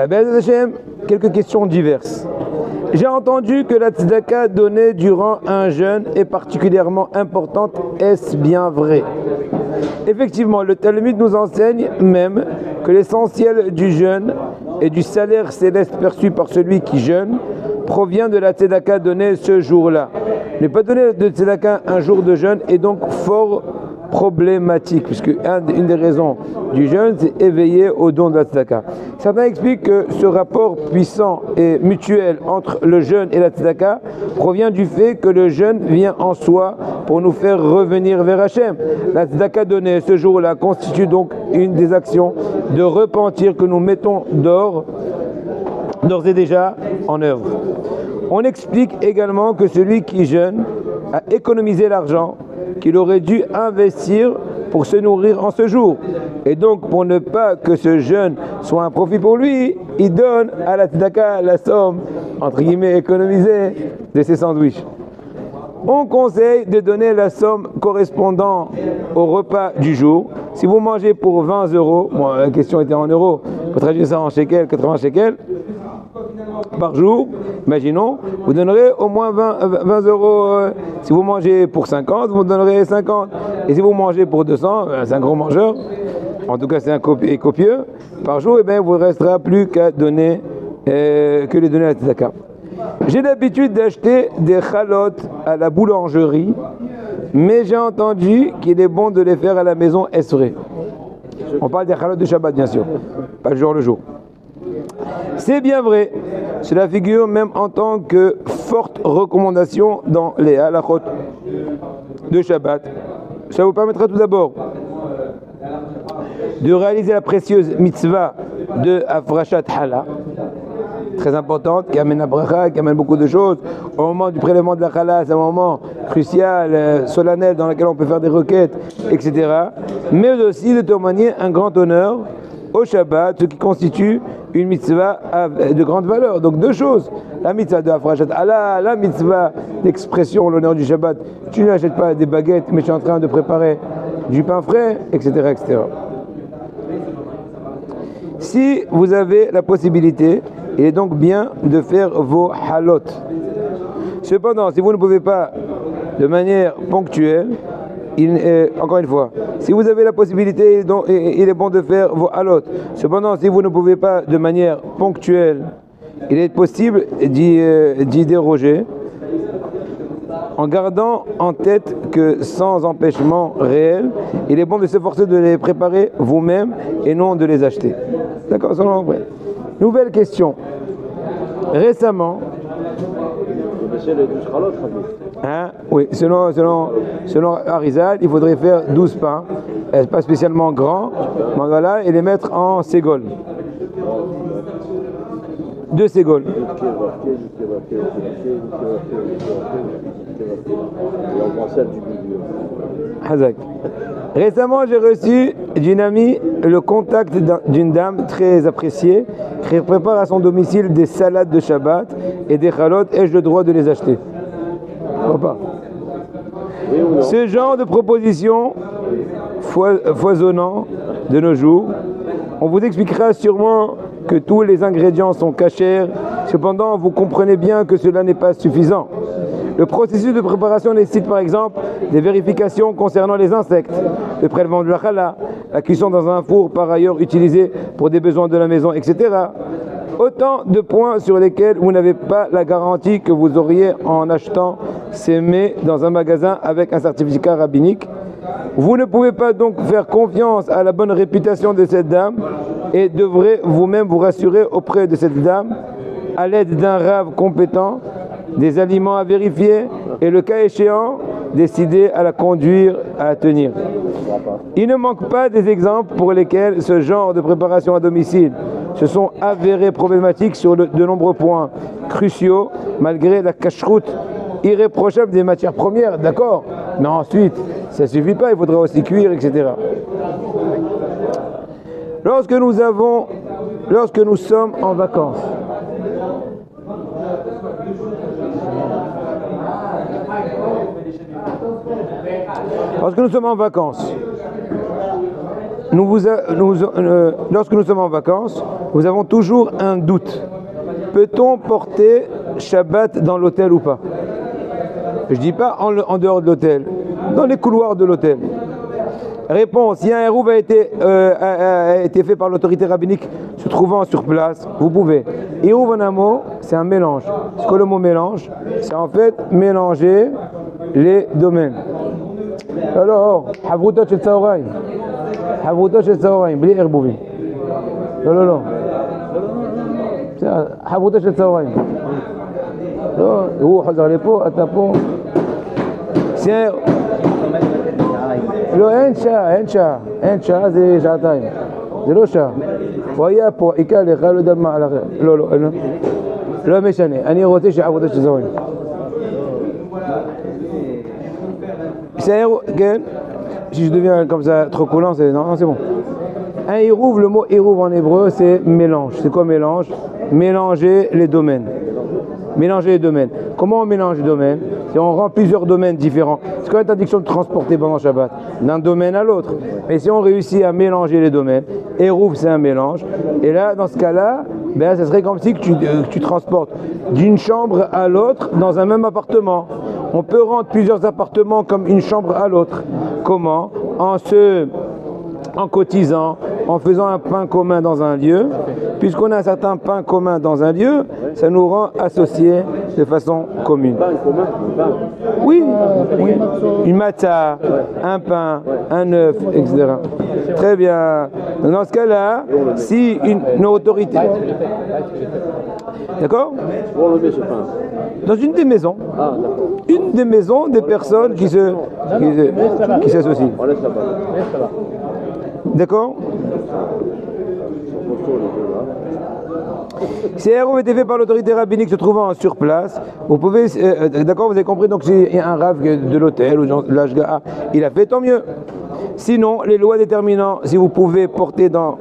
Bézat Hashem, quelques questions diverses. J'ai entendu que la tzedaka donnée durant un jeûne est particulièrement importante. Est-ce bien vrai? Effectivement, le Talmud nous enseigne même que l'essentiel du jeûne et du salaire céleste perçu par celui qui jeûne provient de la tzedaka donnée ce jour-là. Ne pas donner de tzedaka un jour de jeûne est donc fort problématique, puisque une des raisons du jeûne, c'est éveiller au don de la tzedaka. Certains expliquent que ce rapport puissant et mutuel entre le jeûne et la tzedaka provient du fait que le jeûne vient en soi pour nous faire revenir vers Hachem. La tzedaka donnée ce jour-là constitue donc une des actions de repentir que nous mettons d'ores et déjà en œuvre. On explique également que celui qui jeûne a économisé l'argent qu'il aurait dû investir pour se nourrir en ce jour. Et donc, pour ne pas que ce jeûne soit un profit pour lui, il donne à la tzedaka la somme, entre guillemets, économisée de ses sandwichs. On conseille de donner la somme correspondant au repas du jour. Si vous mangez pour 20 €, bon, la question était en euros, vous traduisez ça en shekels, 80 shekels, par jour, imaginons, vous donnerez au moins 20 €. Si vous mangez pour 50, vous donnerez 50. Et si vous mangez pour 200, c'est un gros mangeur, en tout cas c'est un copieux, par jour, et bien il vous restera plus qu'à donner, que les donner à la tzedaka. J'ai l'habitude d'acheter des chalotes à la boulangerie, mais j'ai entendu qu'il est bon de les faire à la maison. Est-ce vrai? On parle des chalotes de Shabbat, bien sûr, pas le jour. C'est bien vrai, cela figure même en tant que forte recommandation dans les halachot de Shabbat. Ça vous permettra tout d'abord de réaliser la précieuse mitzvah de Afrashat Hala, très importante, qui amène la bracha, qui amène beaucoup de choses. Au moment du prélèvement de la Hala, c'est un moment crucial, solennel, dans lequel on peut faire des requêtes, etc. Mais aussi de témoigner un grand honneur au Shabbat, ce qui constitue une mitzvah de grande valeur. Donc deux choses, la mitzvah de Afrashat Hala, la mitzvah d'expression, l'honneur du Shabbat. Tu n'achètes pas des baguettes, mais tu es en train de préparer du pain frais, etc., etc. Si vous avez la possibilité, il est donc bien de faire vos halot. Cependant, si vous ne pouvez pas de manière ponctuelle, encore une fois, si vous avez la possibilité, il est bon de faire vos halot. Cependant, si vous ne pouvez pas de manière ponctuelle, il est possible d'y déroger en gardant en tête que sans empêchement réel, il est bon de s'efforcer de les préparer vous-même et non de les acheter. D'accord, selon vrai. Nouvelle question. Récemment, oui, selon Arizal, il faudrait faire 12 pains, pas spécialement grands, mais voilà, et les mettre en ségol. 2 ségoles. Hazak. Récemment, j'ai reçu d'une amie le contact d'une dame très appréciée qui prépare à son domicile des salades de Shabbat et des chalotes. Ai-je le droit de les acheter? Pas. Ce genre de proposition foisonnant de nos jours, on vous expliquera sûrement que tous les ingrédients sont cachers. Cependant, vous comprenez bien que cela n'est pas suffisant. Le processus de préparation nécessite par exemple des vérifications concernant les insectes, le prélèvement de la challah, la cuisson dans un four par ailleurs utilisé pour des besoins de la maison, etc. Autant de points sur lesquels vous n'avez pas la garantie que vous auriez en achetant ces mets dans un magasin avec un certificat rabbinique. Vous ne pouvez pas donc faire confiance à la bonne réputation de cette dame et devrez vous-même vous rassurer auprès de cette dame à l'aide d'un rave compétent, des aliments à vérifier et le cas échéant, décider à la conduire à tenir. Il ne manque pas des exemples pour lesquels ce genre de préparation à domicile se sont avérés problématiques sur de nombreux points cruciaux malgré la cacheroute irréprochable des matières premières, d'accord, mais ensuite ça ne suffit pas, il faudra aussi cuire, etc. Lorsque nous sommes en vacances, lorsque nous sommes en vacances, nous avons toujours un doute. Peut-on porter Shabbat dans l'hôtel ou pas? Je ne dis pas en dehors de l'hôtel, dans les couloirs de l'hôtel. Réponse, si un hérouv a été fait par l'autorité rabbinique se trouvant sur place, vous pouvez. Hérouv en un mot, c'est un mélange. Ce que le mot mélange, c'est en fait mélanger les domaines. Alors, Havruta chez Tsaoraïm. Havruta chez Tsaoraïm, bli herbouvi. Non, non. Havruta chez Tsaoraïm. Non, הוא חזר לפה, אתה פה. לא, אין שעה, זה שעתיים. זה לא שעה. הוא היה פה, עיקר לך, לא יודע מה על אחר. לא משנה. אני רוצה שעבודה שזורים. כן? Si je deviens comme ça trop collant, non, c'est bon. Un hérouv, le mot hérouv en hébreu, c'est mélange. C'est quoi mélange? Mélanger les domaines. Mélanger les domaines. Comment on mélange les domaines? Si on rend plusieurs domaines différents. C'est quoi l'interdiction de transporter pendant Shabbat? D'un domaine à l'autre. Mais si on réussit à mélanger les domaines, hérouv c'est un mélange. Et là, dans ce cas-là, ben, ça serait comme si tu transportes d'une chambre à l'autre dans un même appartement. On peut rendre plusieurs appartements comme une chambre à l'autre. Comment? En cotisant, en faisant un pain commun dans un lieu. Puisqu'on a un certain pain commun dans un lieu, ça nous rend associés de façon commune. Pain commun? Oui, oui. Une matzah, un pain, un œuf, etc. Très bien. Dans ce cas-là, si une autorité... D'accord? Où on le met ce pain? Dans une des maisons. Ah, d'accord. Une des maisons des personnes qui s'associent. On laisse là-bas. D'accord? Si hérouv était fait par l'autorité rabbinique se trouvant sur place, vous pouvez, d'accord, vous avez compris, donc s'il y a un rav de l'hôtel ou de l'HGA, il a fait, tant mieux. Sinon, les lois déterminant si vous pouvez porter dans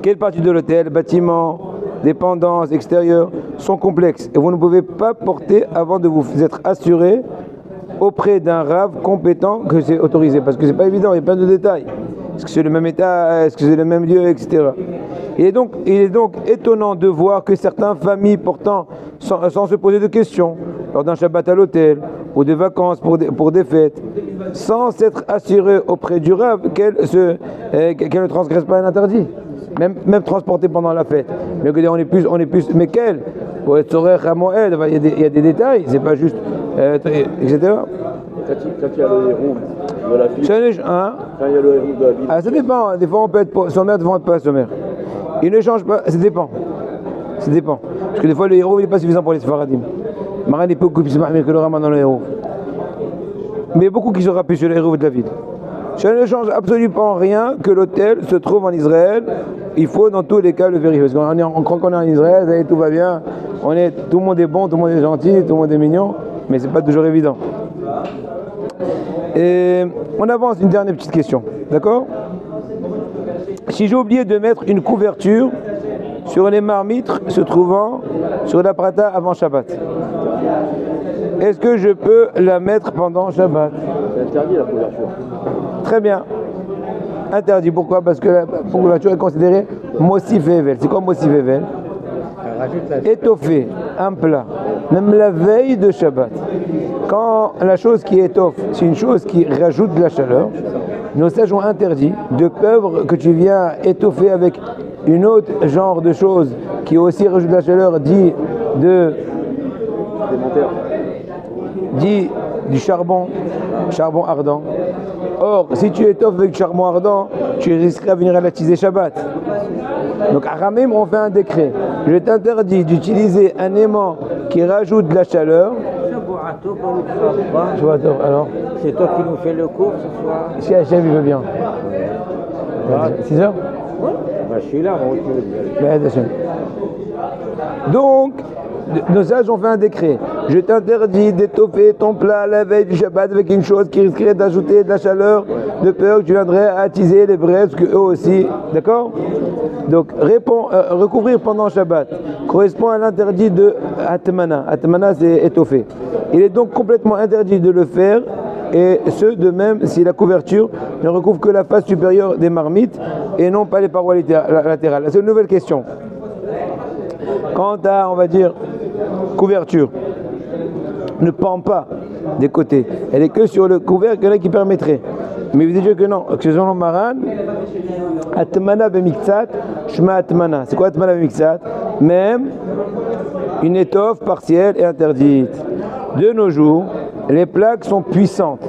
quelle partie de l'hôtel, bâtiment, dépendance, extérieure, sont complexes. Et vous ne pouvez pas porter avant de vous être assuré auprès d'un rav compétent que c'est autorisé. Parce que c'est pas évident, il y a plein de détails. Est-ce que c'est le même état, est-ce que c'est le même lieu, etc. Il est donc étonnant de voir que certaines familles portant, sans se poser de questions, lors d'un Shabbat à l'hôtel, ou des vacances pour des fêtes, sans s'être assurées auprès du rav qu'elle ne transgresse pas un interdit. Même transporté pendant la fête. Mais on est plus, mais quel? Pour être sourire à Moed, il y a des détails, c'est pas juste, etc. Quand il y a le hérouv de la ville. Quand il y a le hérouv de la ville. Ah, ça dépend, des fois on peut être sommaire, des fois on peut pas sommaire. Il ne change pas, ça dépend. Parce que des fois le hérouv n'est pas suffisant pour les Sfaradim. Maran il peut couper que le Raman dans le hérouv. Mais beaucoup qui se rappellent sur le hérouv de la ville. Ça ne change absolument rien que l'hôtel se trouve en Israël. Il faut dans tous les cas le vérifier. Parce qu'on croit qu'on est en Israël, tout va bien. Tout le monde est bon, tout le monde est gentil, tout le monde est mignon. Mais c'est pas toujours évident. Et on avance une dernière petite question. D'accord? Si j'ai oublié de mettre une couverture sur les marmites se trouvant sur la prata avant Shabbat, est-ce que je peux la mettre pendant Shabbat? C'est interdit la couverture. Très bien. Interdit. Pourquoi? Parce que la couverture est considérée Mossif Evel. C'est quoi Mossif Evel? Étoffé, un plat. Même la veille de Shabbat. Quand la chose qui étoffe, c'est une chose qui rajoute de la chaleur, nos sages ont interdit de peur que tu viens étoffer avec une autre genre de chose qui aussi rajoute de la chaleur, dit du charbon ardent. Or, si tu étoffes avec du charbon ardent, tu risquerais de venir à l'attiser Shabbat. Donc, à Ramim, on fait un décret. Je t'interdis d'utiliser un aimant qui rajoute de la chaleur. Alors, c'est toi qui nous fais le cours ce soir? Si Hachem il veut bien. 6 heures? Bah, je suis là, moi aussi. Donc, nos sages ont fait un décret. Je t'interdis d'étoffer ton plat la veille du Shabbat avec une chose qui risquerait d'ajouter de la chaleur, de peur que tu viendrais attiser les braises, que eux aussi. D'accord? Donc, recouvrir pendant Shabbat correspond à l'interdit de Atmana. Atmana, c'est étoffer. Il est donc complètement interdit de le faire Et ce, de même, si la couverture ne recouvre que la face supérieure des marmites et non pas les parois latérales. C'est une nouvelle question. Quant à, on va dire, couverture, ne pend pas des côtés. Elle est que sur le couvercle qui permettrait. Mais vous dites que non, que selon Maran, Atmana b'miktsat, shma Atmana. C'est quoi Atmana b'miktsat? Même une étoffe partielle est interdite. De nos jours, les plaques sont puissantes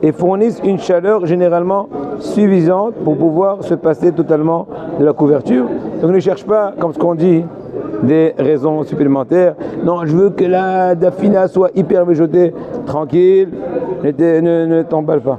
et fournissent une chaleur généralement suffisante pour pouvoir se passer totalement de la couverture. Donc ne cherche pas, comme ce qu'on dit, des raisons supplémentaires. Non, je veux que la dafina soit hyper végétée, tranquille, ne t'emballe pas.